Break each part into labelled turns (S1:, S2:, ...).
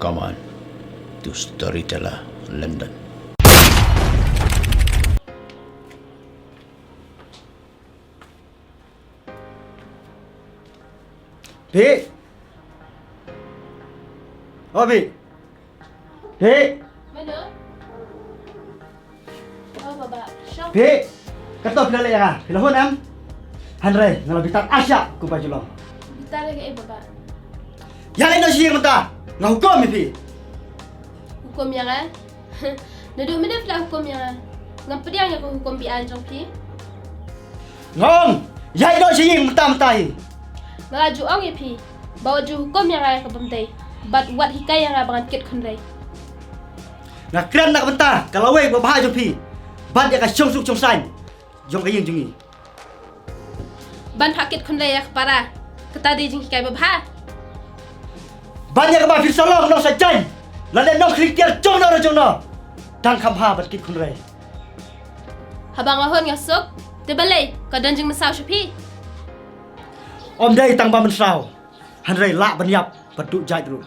S1: Come on to Storyteller London.
S2: Pik! Oh, Pik! Pik!
S3: Mana? Oh, Baba. Syok.
S2: Pik! Kata bila lek ya? Bila hon am? Hanre, ngala bitar asya ku baju lo.
S3: Bitar lagi Baba.
S2: Ya lain nak sihir mentah. Ngau hukum ni, Pik.
S3: Hukum yang Naduk mana pula hukum yang Ngapa dia yang hukum bian jong pi?
S2: Ngong! Ya lain nak sihir mentah-mentah ni.
S3: Ngaju ong ya pi. Bawa ju hukum yang ke pemtai. Bat wat hikai yang abangan kit khunrai.
S2: Nak keren nak mentah. Kalau wei buat bahaya pi. Ban dia ka syong suk syong san. Jong ka ying jungi.
S3: Ban hakit khunrai ya para. Kata di jing hikai babha.
S2: Ban dia ka ba fir salong no sa jan. Lalu nong krikir jong no. Tang kham ha bat kit khun rai.
S3: Habang ahon ngasuk. Tebalai. Kau danjing mesau syapi.
S2: Om dai tang ba men sao. Han rai la ban yap baduk jai dulu.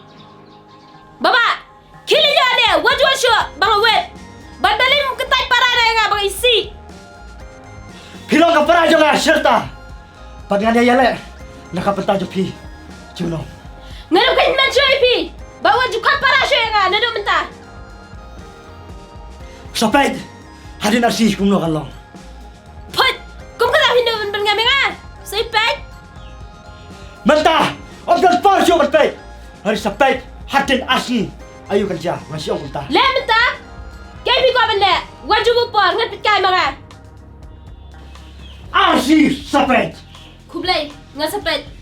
S3: Baba. Kili dia ada. Waju syuk. Bang wet. Ban balim ketai para dah yang abang isi.
S2: Pilong ka para jong a serta. Padangan dia yale. Nak ka pentah pi. Juno.
S3: Ngadu kan man syuk pi. Bawa jukat para syuk yang naduk mentah.
S2: Sampai hari nasi kumno kalong.
S3: Put. Kum kata hindu ben ngameng. Sipet.
S2: Mentah. Om dan par syuk bat hari sampai hatin asni. Ayo kerja masih om mentah.
S3: Le mentah. Kau pi kau benda. Waju bupor ngan pitkai mara.
S2: Asni sampai.
S3: Kublai ngan sepet.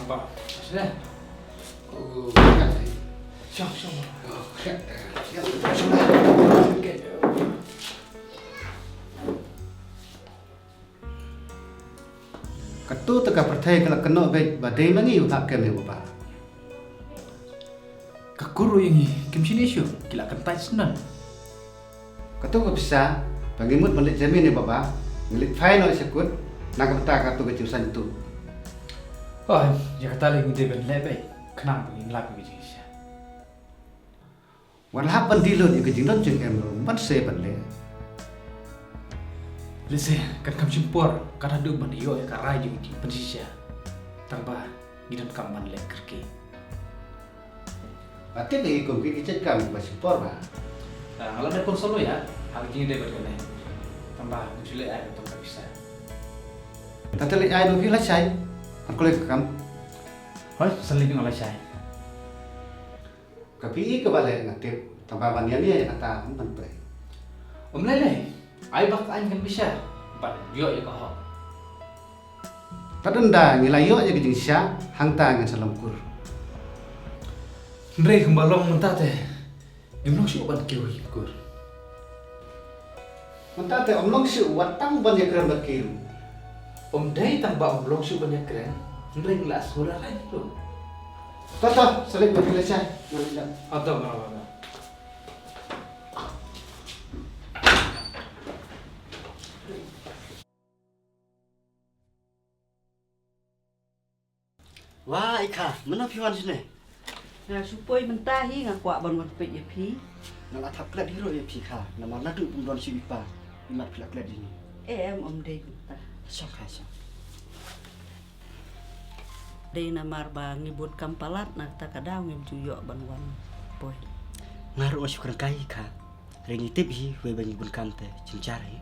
S4: Pak, sudah. Oh, kan saya. Syok. Oh, ya. Okey. Katu teka pertai kalau kena baik badai mangi hak kami bapa.
S5: Kakuru yang ni, kim sini syuk, kila kentai senan.
S4: Katu ko bisa pangimut balik jamin ni bapa. Ngelit fine oleh sekut nak kata katu kejusan itu.
S5: Oh, ya kata lagi dia ben lebih, kenapa begini lagi begini sih?
S4: Walau pentilun yang kejinut jeng emru, man saya balik.
S5: Lese, kan kam simpor, kan ada ban iyo ya karai juga di pensisya. Tambah, gidan kam ban lek kerki.
S4: Berarti bagi kumpi kicet kami masih por bah.
S5: Nah, kalau ada konsolo ya, hal ini dia berkene. Tambah, menculi air untuk tak bisa.
S4: Tadi lek air dulu lah saya. Aku lek kam.
S5: Hoi, selingkuh oleh saya.
S4: Kapi ke balik ngatip tambah banyak ni yang kata empat baik.
S5: Om lele, air bak air kan bisa. Ban yo ya kau.
S4: Tadenda ngilayo je kejeng sya hangta ngan salamkur.
S5: Ndrei kembalong mentah teh. Gimana sih ban kieu hikur?
S4: Mentah teh omlong si watang banyak keren bakir.
S5: Om dai tambah om long sih banyak keren. Ndrei ngelas hura lain tu.
S4: Tata salik bagi lesai. Ngalida.
S5: Atau mana?
S2: Wah, Ika, mana piwan sini?
S6: Nah, supaya mentahi ngakuak ban pek ya pi.
S2: Nak atap kelat hero ya pika. Nama nadu pembunuhan si Wipa. Imat kelat ini.
S6: Om dei mentah.
S2: Syok.
S6: Dei namar ba ngibut kampalat nak tak kadang ngim juyok ban wan boy.
S2: Ngaruh masuk kerang kai Ika. Rengi tibi we bangi bun kante cincare.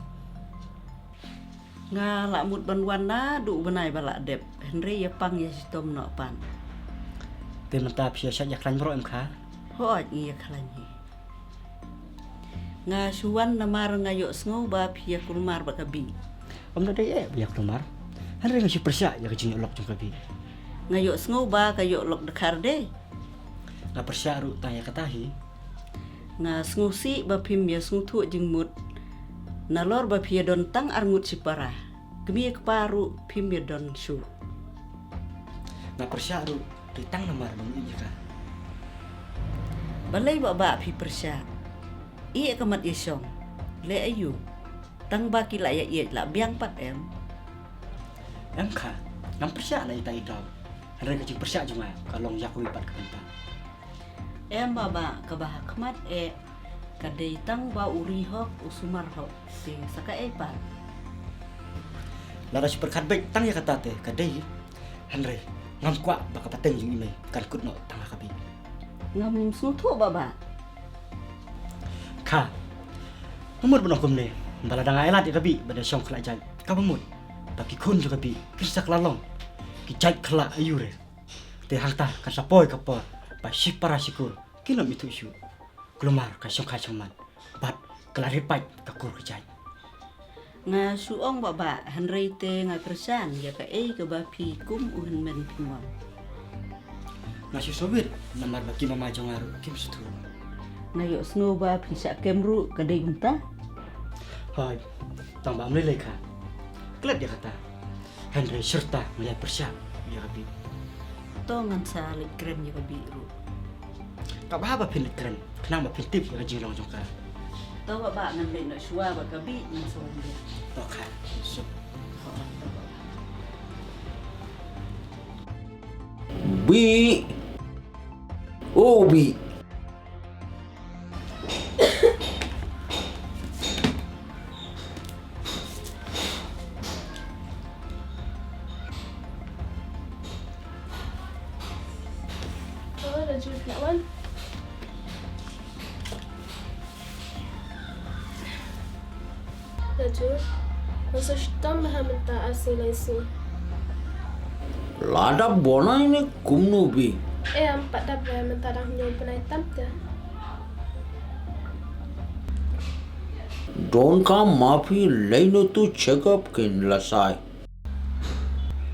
S6: Nga lakmut ban wan na du benai balak dep. Henry ya pang ya sistem nok pan.
S2: Te mentap sia saja klan ro em kha.
S6: Hoj iya khalanyi. Nga suwan namar ngayok sngo ba pia kulmar ba kabi.
S2: Om dai biak lumar. Han rengi si persia ya kejing lok jong kabi.
S6: Ngayok sngo ba kayok lok dekar de.
S2: Na persya ru tanya katahi.
S6: Nga sengusi bapim ya sungtu jengmut. Nalor bapia don tang arngut si parah. Gemi keparu pim ya don su.
S2: Na persya ru ditang namar mung ka.
S6: Balai baba pi persya. Iya kamat yesong. Le ayu. Tang baki la ya la biang pat em.
S2: Em ka. Ngam persya na itai daw. Henry kecil persya cuma kalong yakui pat kenta.
S6: Em baba kabah kamat kadai tang ba uri hok usumar hok si saka pat.
S2: Lara super kadbek tang ya kata te kadai. Henry ngam kwa baka pateng yung imay kan kutno tang kabi.
S6: Ngam sutu baba.
S2: Ka. Umur benokum ne. Bala dang ailat kabi bada syong kala jai. Ka bemut. Baki kun jo kabi. Kisa klalong. Ki jai kala ayure. Te halta kan sapoi kapor. Ba sipara sikur. Kilo mitu isu. Kelumar ka syong ka syong man. Bat kelaripai ka kur jai.
S6: Nga suong baba Henry te nga kersan ya ka ke bapi kum uhen men pimon.
S2: Nasi sobit namar baki mama jongaru kim sutu.
S6: Ngayo snow ba pisa kemru kadai unta.
S2: Hai, tambah amlai ka. Kelak dia kata. Henry serta melihat persya ya kabi.
S6: Tongan sa keren ya biru.
S2: Ka ba pinit keren. Kenang ba pintip ya jing long jongka.
S6: Tahu baba ngan le no suwa ba kabi ni so dia.
S2: Toka. So.
S1: Bi. Oh, Bi.
S3: Raju lawan. Raju, masa sitam mahamenta asing laisi.
S1: Lada bona ini kumnu Bi.
S3: Empat dapat mentarang nyon penai tamta.
S1: Don ka maafi leino tu check up kin lasai.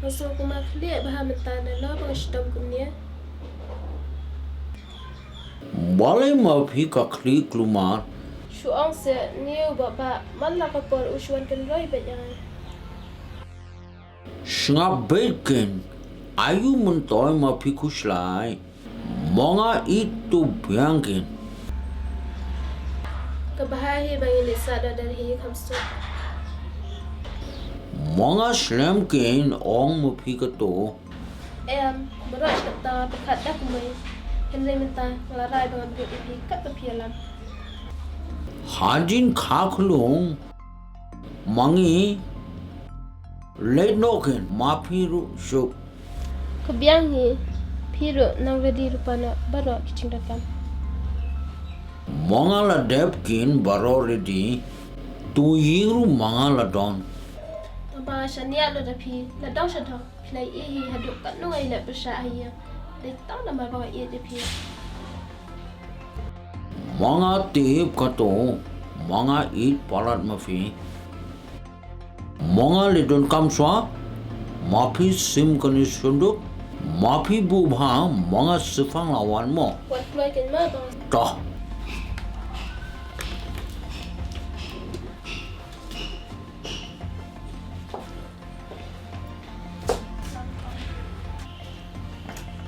S3: Masa kumar lihat mahamenta nala pengastam kumnia.
S1: Balai maafi ka kli klumar.
S3: Suang se niu bapa malah kapor usuan kenroi banyak.
S1: Shngap bacon. Ayu mentoy maafi kuslai. Monga itu biangkin.
S3: Kebahagiaan bagi Lisa dari hidup hamster.
S1: Monga slamkin ong maafi ka to.
S3: Berat kata pekat dah kumai. Henry minta ngelarai dengan BPP kat pepialan.
S1: Hajin kaklung. Mangi. Late nokin maafi ru syuk.
S3: Kebiang ni, piru nang ready rupana baru kicing rakam.
S1: Monga la depkin baro ready. Tu yiru monga la don.
S3: Apa sania lo dah pi, la dau shadow. Play ihi haduk kat nuai la bersahaya. Letang nama bawa ia dah pi.
S1: Monga tip kato. Monga eat palat mafi. Monga le don kam swa. Mafi sim kani sunduk. Mafi bubha monga sifang lawan mo.
S3: Buat keluar kan ma bang.
S1: Toh.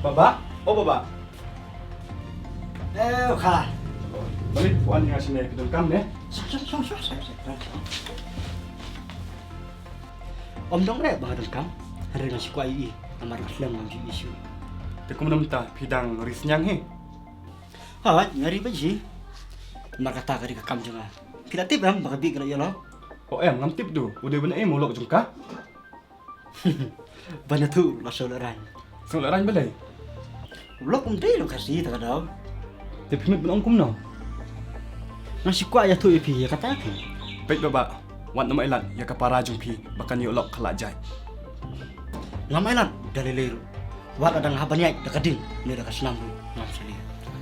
S5: Baba? Oh, Baba.
S2: Ka.
S5: Balik puan nga sini ke dalam ne.
S2: Om dong re ba dong kam. Henry nasi kwa i namar film ngam isu.
S5: Tekum namta pidang risnyang he.
S2: Ha, ngari ba ji? Makata ka di ka kam jonga. Pila tip am baka bi kana yelo.
S5: Oh ngam tip tu. Udah benar mulok jengka.
S2: Bana tu la solaran.
S5: Sang laran balai.
S2: Ulok umdai lo kasi ta daw.
S5: Tip himit benong kum no.
S2: Nasi kwa ya tu ipi ya kata kan.
S5: Baik Baba. Wan nama elat ya kapara jumpi bahkan yo lok kelak jai.
S2: Ngamailan dari leru. Wa kadang habanyai dakading ni dakas nambu ngam sali.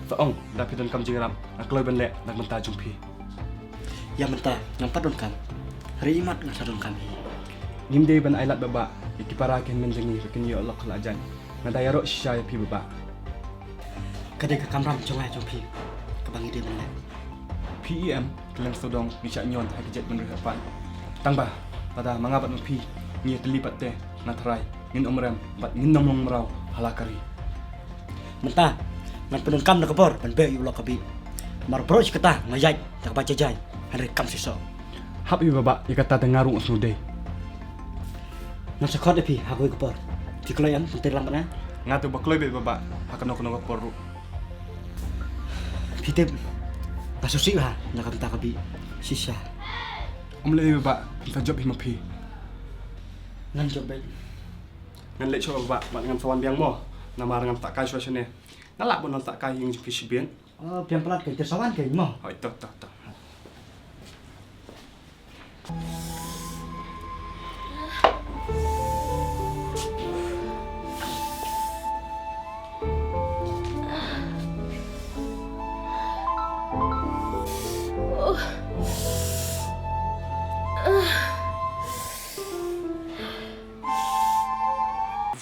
S5: Faong dapat don kam jingram. Akloi benlek nak mentah jumpi.
S2: Ya mentah ngam padon kam. Hari imat ngasadon kami.
S5: Nimde ban ailat Baba. Ikipara ken menjengi rekin yo lok kelak jai. Nadaya ro shisha ya pi Baba.
S2: Kadai ke kamram jong ai jong pi. Ke bang ide men.
S7: PEM keleng sodong ni cak nyon hai kejet men rehapan. Tang ba, pada mangabat pi ni terlibat teh natrai ngin omrem bat ngin nomong merau halakari.
S2: Mentah, ngan penungkam nak kebor, ban be yu lo kabi. Mar broch kata ngajai, tak baca jai, han rekam siso.
S7: Hap ibu baba ikata dengaru snude.
S2: Ngan sekot pi aku kebor. Di kelayan pentir lambat na.
S7: Ngatu bakloi be baba hakan nok poru.
S2: Pitip. Pasusi ha, nak kata kabi. Sisa.
S7: Omle baba kita job hima pi.
S2: Ngan job be.
S7: Ngan lek cho baba mat ngam sawan biang mo. Nama ngam tak kai suasana. Nalak bon tak kai yang pi sibian.
S2: Oh, piang pelat ke tersawan ke mo.
S7: Hoi tok.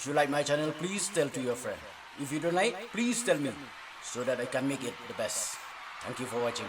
S8: If you like my channel, please tell to your friend. If you don't like, please tell me so that I can make it the best. Thank you for watching.